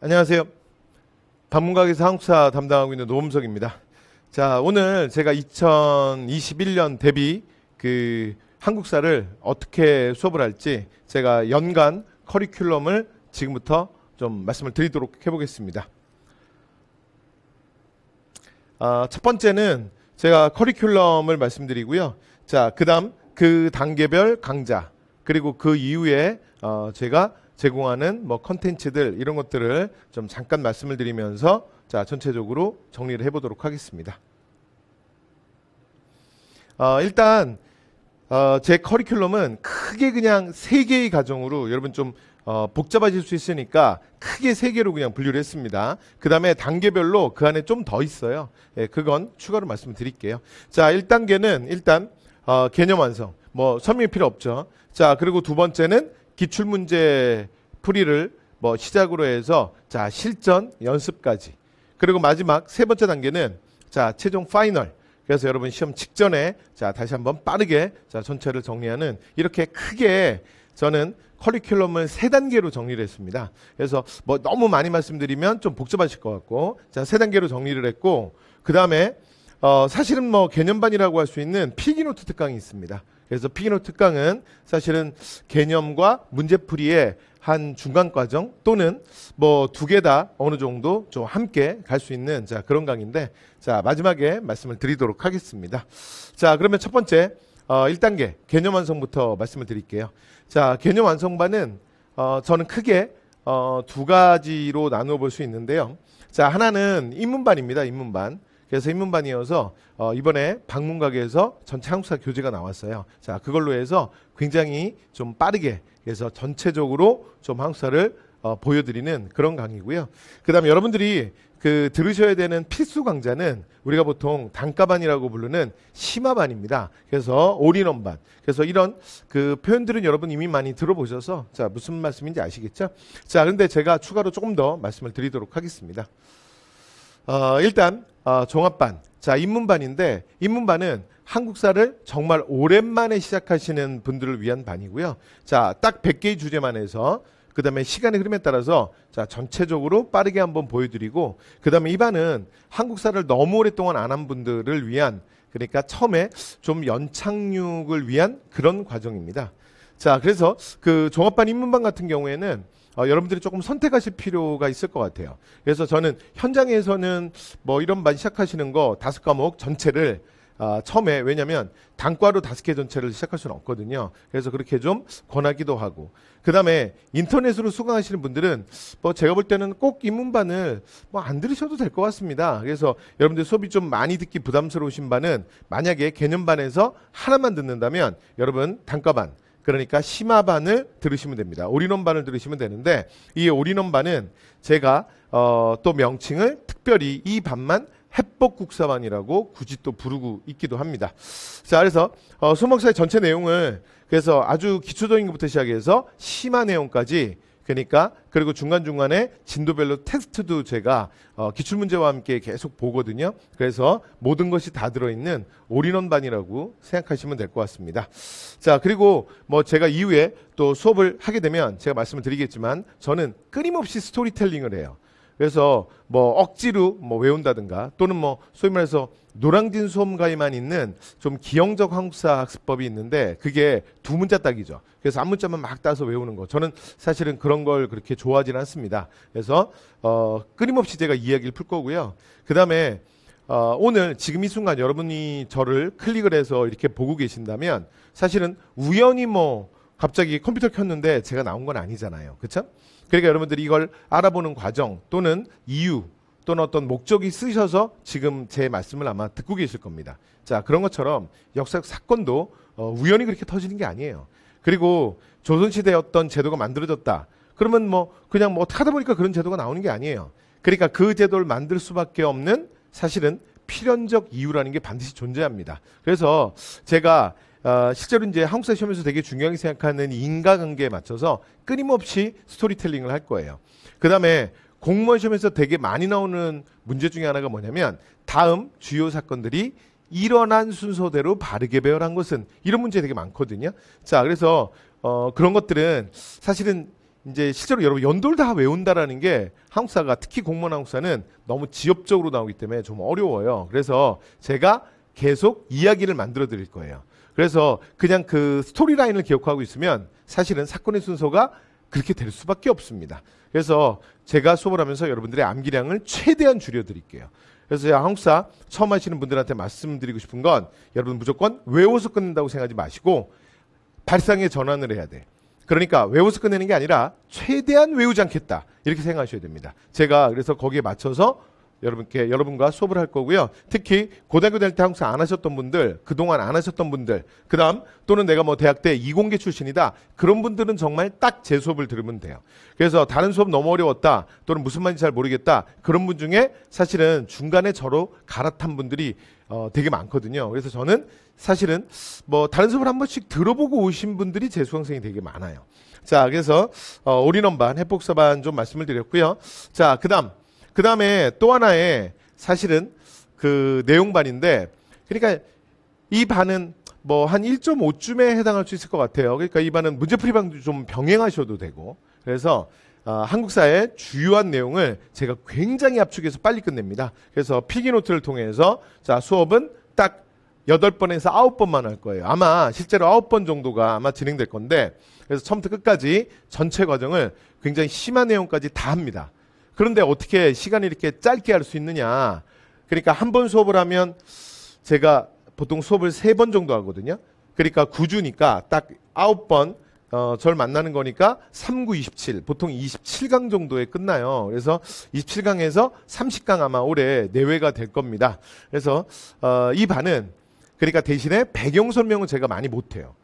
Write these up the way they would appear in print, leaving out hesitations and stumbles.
안녕하세요. 방문가게에서 한국사 담당하고 있는 노범석입니다. 자, 오늘 제가 2021년 대비 한국사를 어떻게 수업을 할지 제가 연간 커리큘럼을 지금부터 좀 말씀을 드리도록 해보겠습니다. 첫 번째는 제가 커리큘럼을 말씀드리고요. 자, 그 다음 그 단계별 강좌, 그리고 그 이후에 제가 제공하는 컨텐츠들 이런 것들을 좀 잠깐 말씀을 드리면서 자, 전체적으로 정리를 해보도록 하겠습니다. 일단 제 커리큘럼은 크게 그냥 3개의 과정으로 여러분 좀 복잡해질 수 있으니까 크게 3개로 그냥 분류를 했습니다. 그 다음에 단계별로 그 안에 좀 더 있어요. 예, 그건 추가로 말씀을 드릴게요. 자, 1단계는 일단 개념 완성, 설명이 필요 없죠. 자, 그리고 두 번째는 기출문제 풀이를 시작으로 해서 자, 실전 연습까지. 그리고 마지막 세 번째 단계는 자, 최종 파이널. 그래서 여러분 시험 직전에 자, 다시 한번 빠르게 자, 전체를 정리하는 이렇게 크게 저는 커리큘럼을 3단계로 정리를 했습니다. 그래서 너무 많이 말씀드리면 좀 복잡하실 것 같고 자, 3단계로 정리를 했고 그 다음에 사실은 개념반이라고 할 수 있는 필기노트 특강이 있습니다. 그래서 필기노트 특강은 사실은 개념과 문제풀이의 한 중간 과정 또는 2개 다 어느 정도 좀 함께 갈 수 있는 자, 그런 강의인데 자, 마지막에 말씀을 드리도록 하겠습니다. 자, 그러면 첫 번째 1단계 개념 완성부터 말씀을 드릴게요. 자, 개념 완성반은 저는 크게 2가지로 나누어 볼 수 있는데요. 자, 하나는 입문반입니다. 입문반. 그래서 입문반이어서 이번에 방문가게에서 전체 한국사 교재가 나왔어요. 자, 그걸로 해서 굉장히 좀 빠르게 그래서 전체적으로 좀 한국사를 보여드리는 그런 강의고요. 그 다음에 여러분들이 들으셔야 되는 필수 강좌는 우리가 보통 단가반이라고 부르는 심화반입니다. 그래서 올인원반. 그래서 이런 표현들은 여러분 이미 많이 들어보셔서 자, 무슨 말씀인지 아시겠죠? 자, 그런데 제가 추가로 조금 더 말씀을 드리도록 하겠습니다. 일단 종합반. 자, 입문반인데 입문반은 한국사를 정말 오랜만에 시작하시는 분들을 위한 반이고요. 자, 딱 100개의 주제만 해서 그 다음에 시간의 흐름에 따라서 자, 전체적으로 빠르게 한번 보여드리고 그 다음에 이 반은 한국사를 너무 오랫동안 안 한 분들을 위한 그러니까 처음에 좀 연착륙을 위한 그런 과정입니다. 자, 그래서 종합반 입문반 같은 경우에는 여러분들이 조금 선택하실 필요가 있을 것 같아요. 그래서 저는 현장에서는 이런 반 시작하시는 거 5과목 전체를 처음에 왜냐면 단과로 5개 전체를 시작할 수는 없거든요. 그래서 그렇게 좀 권하기도 하고 그 다음에 인터넷으로 수강하시는 분들은 제가 볼 때는 꼭 입문반을 안 들으셔도 될 것 같습니다. 그래서 여러분들 수업이 좀 많이 듣기 부담스러우신 반은 만약에 개념반에서 하나만 듣는다면 여러분 단과반 그러니까 심화반을 들으시면 됩니다. 올인원반을 들으시면 되는데 이 올인원반은 제가 또 명칭을 특별히 이 반만 해법국사반이라고 굳이 또 부르고 있기도 합니다. 자, 그래서 수목사의 전체 내용을 그래서 아주 기초적인 것부터 시작해서 심화 내용까지 그러니까 그리고 중간중간에 진도별로 테스트도 제가 기출문제와 함께 계속 보거든요. 그래서 모든 것이 다 들어있는 올인원반이라고 생각하시면 될 것 같습니다. 자, 그리고 제가 이후에 또 수업을 하게 되면 제가 말씀을 드리겠지만 저는 끊임없이 스토리텔링을 해요. 그래서 억지로 외운다든가 또는 소위 말해서 노량진 수험가에만 있는 좀 기형적 한국사 학습법이 있는데 그게 2문자 따기죠. 그래서 앞문자만 막 따서 외우는 거. 저는 사실은 그런 걸 그렇게 좋아하지는 않습니다. 그래서 끊임없이 제가 이야기를 풀 거고요. 그 다음에 오늘 지금 이 순간 여러분이 저를 클릭을 해서 이렇게 보고 계신다면 사실은 우연히 갑자기 컴퓨터 켰는데 제가 나온 건 아니잖아요. 그렇죠? 그러니까 여러분들이 이걸 알아보는 과정 또는 이유 또는 어떤 목적이 쓰셔서 지금 제 말씀을 아마 듣고 계실 겁니다. 자, 그런 것처럼 역사적 사건도 우연히 그렇게 터지는 게 아니에요. 그리고 조선시대에 어떤 제도가 만들어졌다. 그러면 그냥 어떻게 하다 보니까 그런 제도가 나오는 게 아니에요. 그러니까 그 제도를 만들 수밖에 없는 사실은 필연적 이유라는 게 반드시 존재합니다. 그래서 제가 실제로 이제 한국사 시험에서 되게 중요하게 생각하는 인과관계에 맞춰서 끊임없이 스토리텔링을 할 거예요. 그 다음에 공무원 시험에서 되게 많이 나오는 문제 중에 하나가 뭐냐면 다음 주요 사건들이 일어난 순서대로 바르게 배열한 것은 이런 문제 되게 많거든요. 자, 그래서 그런 것들은 사실은 이제 실제로 여러분 연도를 다 외운다라는 게 한국사가 특히 공무원 한국사는 너무 지엽적으로 나오기 때문에 좀 어려워요. 그래서 제가 계속 이야기를 만들어 드릴 거예요. 그래서 그냥 그 스토리라인을 기억하고 있으면 사실은 사건의 순서가 그렇게 될 수밖에 없습니다. 그래서 제가 수업을 하면서 여러분들의 암기량을 최대한 줄여드릴게요. 그래서 제가 한국사 처음 하시는 분들한테 말씀드리고 싶은 건 여러분 무조건 외워서 끝낸다고 생각하지 마시고 발상에 전환을 해야 돼. 그러니까 외워서 끝내는 게 아니라 최대한 외우지 않겠다 이렇게 생각하셔야 됩니다. 제가 그래서 거기에 맞춰서 여러분과 수업을 할 거고요. 특히 고등학교 다닐 때 한국사 안 하셨던 분들, 그동안 안 하셨던 분들, 그 다음 또는 내가 뭐 대학 때 이공계 출신이다 그런 분들은 정말 딱 제 수업을 들으면 돼요. 그래서 다른 수업 너무 어려웠다 또는 무슨 말인지 잘 모르겠다 그런 분 중에 사실은 중간에 저로 갈아탄 분들이 되게 많거든요. 그래서 저는 사실은 뭐 다른 수업을 한 번씩 들어보고 오신 분들이 제 수강생이 되게 많아요. 자, 그래서 올인원반, 해폭사반 좀 말씀을 드렸고요. 자, 그 다음에 또 하나의 사실은 그 내용반인데, 그러니까 이 반은 뭐 한 1.5쯤에 해당할 수 있을 것 같아요. 그러니까 이 반은 문제풀이방도 좀 병행하셔도 되고, 그래서 한국사의 주요한 내용을 제가 굉장히 압축해서 빨리 끝냅니다. 그래서 필기노트를 통해서 자, 수업은 딱 8번에서 9번만 할 거예요. 아마 실제로 9번 정도가 아마 진행될 건데, 그래서 처음부터 끝까지 전체 과정을 굉장히 심한 내용까지 다 합니다. 그런데 어떻게 시간을 이렇게 짧게 할 수 있느냐. 그러니까 한 번 수업을 하면 제가 보통 수업을 3번 정도 하거든요. 그러니까 9주니까 딱 9번 절 만나는 거니까 3, 9, 27 보통 27강 정도에 끝나요. 그래서 27강에서 30강 아마 올해 내외가 될 겁니다. 그래서 이 반은 그러니까 대신에 배경 설명은 제가 많이 못해요.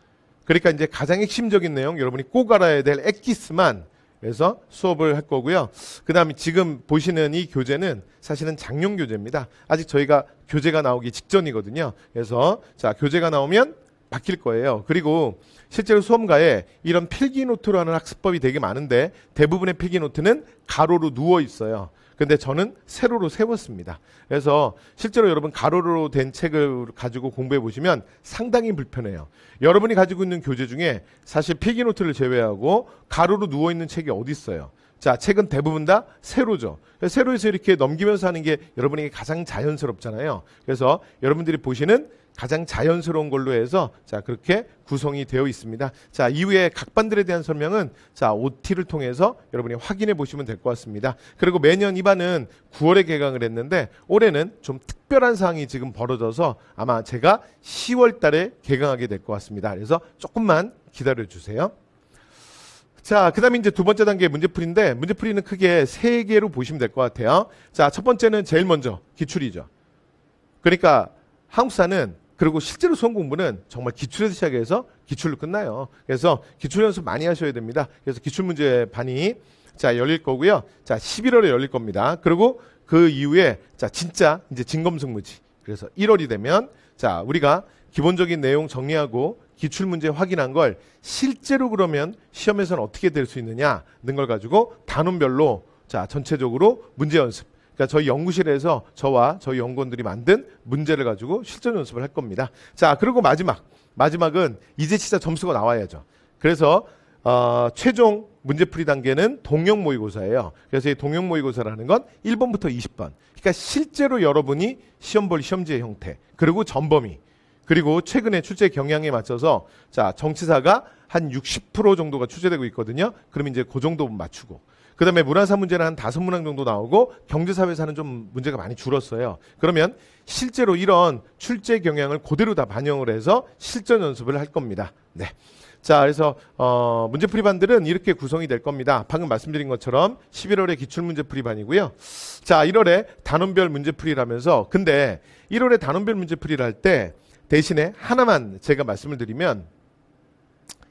그러니까 이제 가장 핵심적인 내용 여러분이 꼭 알아야 될 엑기스만 그래서 수업을 할 거고요. 그 다음에 지금 보시는 이 교재는 사실은 작년 교재입니다. 아직 저희가 교재가 나오기 직전이거든요. 그래서 자, 교재가 나오면 바뀔 거예요. 그리고 실제로 수험가에 이런 필기노트라는 학습법이 되게 많은데 대부분의 필기노트는 가로로 누워 있어요. 근데 저는 세로로 세웠습니다. 그래서 실제로 여러분 가로로 된 책을 가지고 공부해 보시면 상당히 불편해요. 여러분이 가지고 있는 교재 중에 사실 필기노트를 제외하고 가로로 누워있는 책이 어디 있어요? 자, 책은 대부분 다 세로죠. 세로에서 이렇게 넘기면서 하는 게 여러분에게 가장 자연스럽잖아요. 그래서 여러분들이 보시는 가장 자연스러운 걸로 해서 자, 그렇게 구성이 되어 있습니다. 자, 이후에 각 반들에 대한 설명은 자, OT를 통해서 여러분이 확인해 보시면 될 것 같습니다. 그리고 매년 이 반은 9월에 개강을 했는데 올해는 좀 특별한 사항이 지금 벌어져서 아마 제가 10월 달에 개강하게 될 것 같습니다. 그래서 조금만 기다려 주세요. 자, 그 다음에 이제 두 번째 단계 문제풀이인데 문제풀이는 크게 3개로 보시면 될 것 같아요. 자, 첫 번째는 제일 먼저 기출이죠. 그러니까 한국사는 그리고 실제로 수험 공부는 정말 기출에서 시작해서 기출로 끝나요. 그래서 기출 연습 많이 하셔야 됩니다. 그래서 기출 문제 반이 자, 열릴 거고요. 자, 11월에 열릴 겁니다. 그리고 그 이후에 자, 진짜 이제 진검승부지. 그래서 1월이 되면 자, 우리가 기본적인 내용 정리하고 기출 문제 확인한 걸 실제로 그러면 시험에서는 어떻게 될 수 있느냐는 걸 가지고 단원별로 자, 전체적으로 문제 연습. 그러니까 저희 연구실에서 저와 저희 연구원들이 만든 문제를 가지고 실전 연습을 할 겁니다. 자, 그리고 마지막은 이제 진짜 점수가 나와야죠. 그래서 최종 문제풀이 단계는 동형 모의고사예요. 그래서 이 동형 모의고사라는 건 1번부터 20번. 그러니까 실제로 여러분이 시험 볼 시험지의 형태, 그리고 전범위, 그리고 최근에 출제 경향에 맞춰서 자, 정치사가 한 60% 정도가 출제되고 있거든요. 그러면 이제 그 정도 맞추고. 그 다음에 문화사 문제는 한 5문항 정도 나오고 경제사회사는 좀 문제가 많이 줄었어요. 그러면 실제로 이런 출제 경향을 그대로 다 반영을 해서 실전 연습을 할 겁니다. 네. 자, 그래서 문제풀이 반들은 이렇게 구성이 될 겁니다. 방금 말씀드린 것처럼 11월에 기출문제풀이 반이고요. 자, 1월에 단원별 문제풀이라면서 근데 1월에 단원별 문제풀이를 할 때 대신에 하나만 제가 말씀을 드리면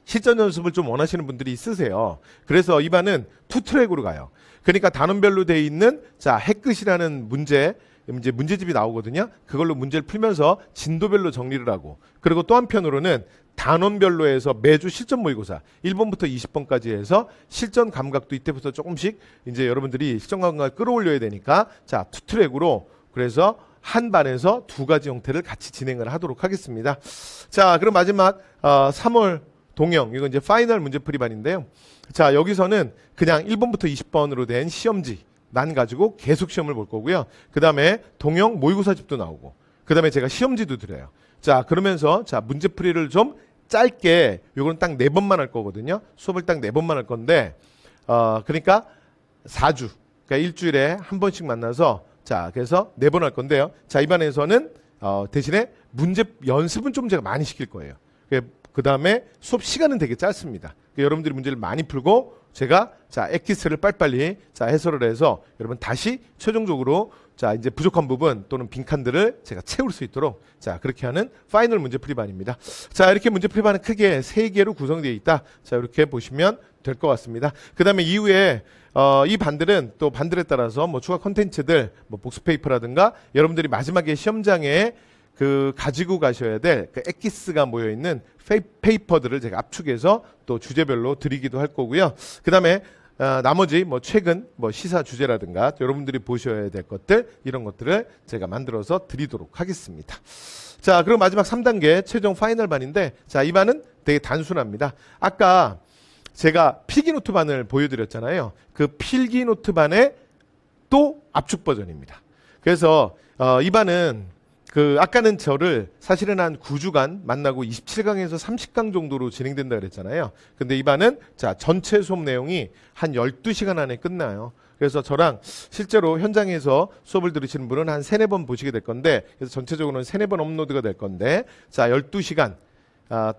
실전 연습을 좀 원하시는 분들이 있으세요. 그래서 이 반은 투트랙으로 가요. 그러니까 단원별로 돼 있는 자, 해끝이라는 문제집이 나오거든요. 그걸로 문제를 풀면서 진도별로 정리를 하고 그리고 또 한편으로는 단원별로 해서 매주 실전 모의고사 1번부터 20번까지 해서 실전 감각도 이때부터 조금씩 이제 여러분들이 실전 감각을 끌어올려야 되니까 자, 투트랙으로 그래서 한 반에서 2가지 형태를 같이 진행을 하도록 하겠습니다. 자, 그럼 마지막 3월 동영, 이건 이제 파이널 문제풀이반인데요. 자, 여기서는 그냥 1번부터 20번으로 된 시험지 난 가지고 계속 시험을 볼 거고요. 그 다음에 동영 모의고사집도 나오고, 그 다음에 제가 시험지도 드려요. 자, 그러면서 자, 문제풀이를 좀 짧게, 요거는 딱 4번만 할 거거든요. 수업을 딱 4번만 할 건데, 그러니까 4주, 그러니까 일주일에 한 번씩 만나서, 자, 그래서 4번 할 건데요. 자, 이 반에서는 대신에 문제 연습은 좀 제가 많이 시킬 거예요. 그 다음에 수업 시간은 되게 짧습니다. 그러니까 여러분들이 문제를 많이 풀고 제가 자, 엑기스를 빨리빨리 자, 해설을 해서 여러분 다시 최종적으로 자, 이제 부족한 부분 또는 빈칸들을 제가 채울 수 있도록 자, 그렇게 하는 파이널 문제풀이반입니다. 자, 이렇게 문제풀이반은 크게 3개로 구성되어 있다. 자, 이렇게 보시면 될 것 같습니다. 그 다음에 이후에 이 반들은 또 반들에 따라서 뭐 추가 컨텐츠들, 뭐 복수페이퍼라든가 여러분들이 마지막에 시험장에 그 가지고 가셔야 될 그 엑기스가 모여 있는 페이퍼들을 제가 압축해서 또 주제별로 드리기도 할 거고요. 그 다음에 나머지 뭐 최근 뭐 시사 주제라든가 여러분들이 보셔야 될 것들, 이런 것들을 제가 만들어서 드리도록 하겠습니다. 자, 그리고 마지막 3단계 최종 파이널 반인데, 자, 이 반은 되게 단순합니다. 아까 제가 필기노트 반을 보여드렸잖아요. 그 필기노트 반의 또 압축 버전입니다. 그래서 이 반은 아까는 저를 사실은 한 9주간 만나고 27강에서 30강 정도로 진행된다 그랬잖아요. 근데 이 반은 자, 전체 수업 내용이 한 12시간 안에 끝나요. 그래서 저랑 실제로 현장에서 수업을 들으시는 분은 한 3, 4번 보시게 될 건데, 그래서 전체적으로는 3, 4번 업로드가 될 건데, 자, 12시간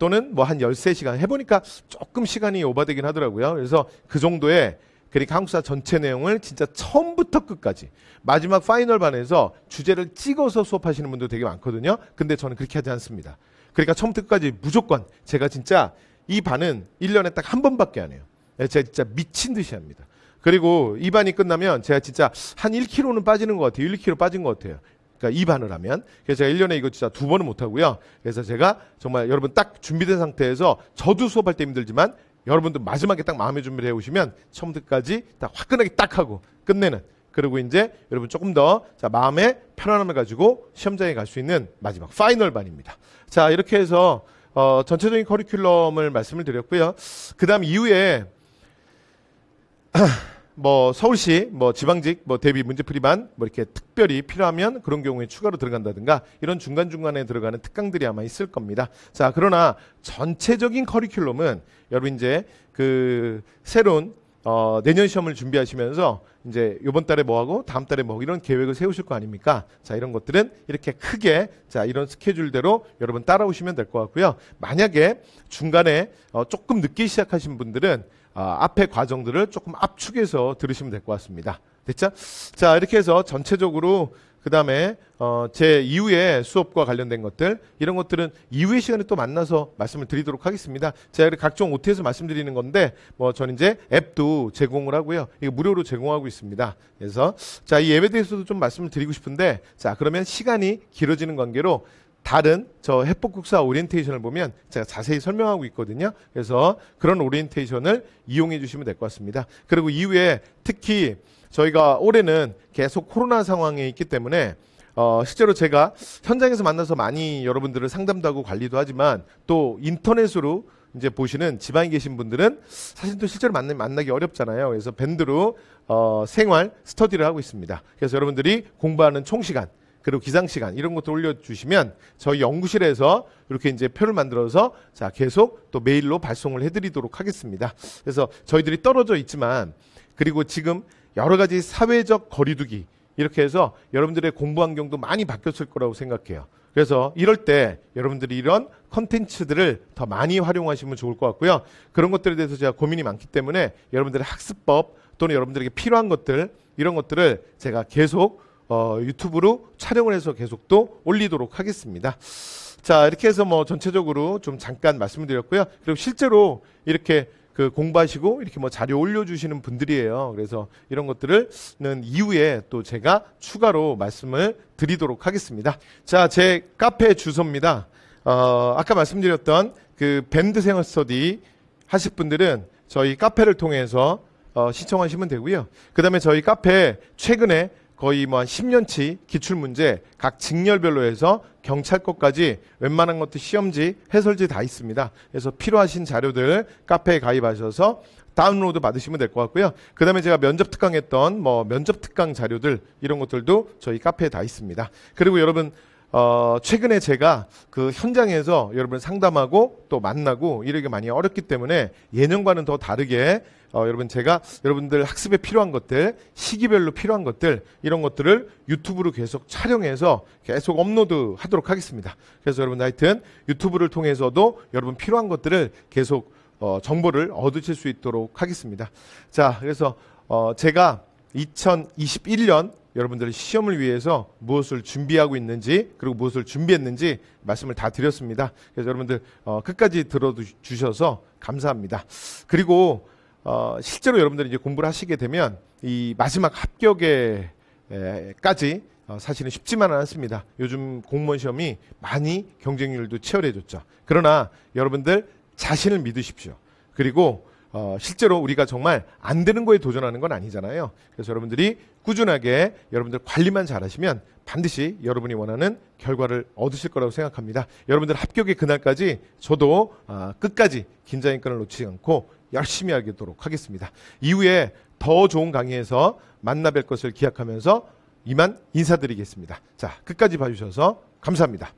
또는 뭐 한 13시간 해보니까 조금 시간이 오버되긴 하더라고요. 그래서 그 정도의, 그러니까 한국사 전체 내용을 진짜 처음부터 끝까지 마지막 파이널 반에서 주제를 찍어서 수업하시는 분도 되게 많거든요. 근데 저는 그렇게 하지 않습니다. 그러니까 처음부터 끝까지 무조건 제가 진짜 이 반은 1년에 딱 한 번밖에 안 해요. 제가 진짜 미친 듯이 합니다. 그리고 이 반이 끝나면 제가 진짜 한 1kg는 빠지는 것 같아요. 1kg 빠진 것 같아요. 그러니까 이 반을 하면. 그래서 제가 1년에 이거 진짜 2번은 못 하고요. 그래서 제가 정말 여러분 딱 준비된 상태에서, 저도 수업할 때 힘들지만 여러분들 마지막에 딱 마음의 준비를 해오시면 처음부터 끝까지 딱 화끈하게 딱 하고 끝내는, 그리고 이제 여러분 조금 더 자, 마음의 편안함을 가지고 시험장에 갈 수 있는 마지막 파이널 반입니다. 자, 이렇게 해서 전체적인 커리큘럼을 말씀을 드렸고요. 그 다음 이후에 뭐 서울시, 뭐 지방직, 뭐 대비 문제풀이반, 뭐 이렇게 특별히 필요하면 그런 경우에 추가로 들어간다든가 이런 중간중간에 들어가는 특강들이 아마 있을 겁니다. 자, 그러나 전체적인 커리큘럼은 여러분 이제 그 새로운 내년 시험을 준비하시면서 이제 요번 달에 뭐 하고 다음 달에 뭐 이런 계획을 세우실 거 아닙니까? 자, 이런 것들은 이렇게 크게 자, 이런 스케줄대로 여러분 따라오시면 될 것 같고요. 만약에 중간에 조금 늦게 시작하신 분들은 앞에 과정들을 조금 압축해서 들으시면 될 것 같습니다. 됐죠? 자, 이렇게 해서 전체적으로 그 다음에 제 이후에 수업과 관련된 것들, 이런 것들은 이후의 시간에 또 만나서 말씀을 드리도록 하겠습니다. 제가 각종 OT에서 말씀드리는 건데, 뭐 저는 이제 앱도 제공을 하고요. 이거 무료로 제공하고 있습니다. 그래서 자, 이 앱에 대해서도 좀 말씀을 드리고 싶은데, 자, 그러면 시간이 길어지는 관계로 다른 저 해법국사 오리엔테이션을 보면 제가 자세히 설명하고 있거든요. 그래서 그런 오리엔테이션을 이용해 주시면 될 것 같습니다. 그리고 이후에 특히 저희가 올해는 계속 코로나 상황에 있기 때문에 실제로 제가 현장에서 만나서 많이 여러분들을 상담도 하고 관리도 하지만, 또 인터넷으로 이제 보시는 지방에 계신 분들은 사실 또 실제로 만나기 어렵잖아요. 그래서 밴드로 생활 스터디를 하고 있습니다. 그래서 여러분들이 공부하는 총시간, 그리고 기상시간 이런 것도 올려주시면 저희 연구실에서 이렇게 이제 표를 만들어서 자, 계속 또 메일로 발송을 해드리도록 하겠습니다. 그래서 저희들이 떨어져 있지만, 그리고 지금 여러 가지 사회적 거리두기 이렇게 해서 여러분들의 공부 환경도 많이 바뀌었을 거라고 생각해요. 그래서 이럴 때 여러분들이 이런 컨텐츠들을 더 많이 활용하시면 좋을 것 같고요. 그런 것들에 대해서 제가 고민이 많기 때문에 여러분들의 학습법 또는 여러분들에게 필요한 것들, 이런 것들을 제가 계속 유튜브로 촬영을 해서 계속 또 올리도록 하겠습니다. 자, 이렇게 해서 뭐 전체적으로 좀 잠깐 말씀을 드렸고요. 그리고 실제로 이렇게 공부하시고 이렇게 뭐 자료 올려주시는 분들이에요. 그래서 이런 것들은 이후에 또 제가 추가로 말씀을 드리도록 하겠습니다. 자, 제 카페 주소입니다. 아까 말씀드렸던 그 밴드 생활 스터디 하실 분들은 저희 카페를 통해서 신청하시면 되고요. 그 다음에 저희 카페 최근에 거의 뭐 한 10년치 기출문제 각 직렬별로 해서 경찰 것까지 웬만한 것도 시험지, 해설지 다 있습니다. 그래서 필요하신 자료들 카페에 가입하셔서 다운로드 받으시면 될 것 같고요. 그 다음에 제가 면접 특강했던 뭐 면접 특강 자료들 이런 것들도 저희 카페에 다 있습니다. 그리고 여러분 최근에 제가 그 현장에서 여러분 상담하고 또 만나고 이러기 많이 어렵기 때문에 예년과는 더 다르게 여러분 제가 여러분들 학습에 필요한 것들, 시기별로 필요한 것들 이런 것들을 유튜브로 계속 촬영해서 계속 업로드 하도록 하겠습니다. 그래서 여러분 하여튼 유튜브를 통해서도 여러분 필요한 것들을 계속 정보를 얻으실 수 있도록 하겠습니다. 자, 그래서 제가 2021년 여러분들의 시험을 위해서 무엇을 준비하고 있는지 그리고 무엇을 준비했는지 말씀을 다 드렸습니다. 그래서 여러분들 끝까지 들어주셔서 감사합니다. 그리고 실제로 여러분들이 이제 공부를 하시게 되면 이 마지막 합격에까지 사실은 쉽지만은 않습니다. 요즘 공무원 시험이 많이 경쟁률도 치열해졌죠. 그러나 여러분들 자신을 믿으십시오. 그리고 실제로 우리가 정말 안 되는 거에 도전하는 건 아니잖아요. 그래서 여러분들이 꾸준하게 여러분들 관리만 잘하시면 반드시 여러분이 원하는 결과를 얻으실 거라고 생각합니다. 여러분들 합격의 그날까지 저도 끝까지 긴장의 끈을 놓치지 않고 열심히 하도록 하겠습니다. 이후에 더 좋은 강의에서 만나 뵐 것을 기약하면서 이만 인사드리겠습니다. 자, 끝까지 봐주셔서 감사합니다.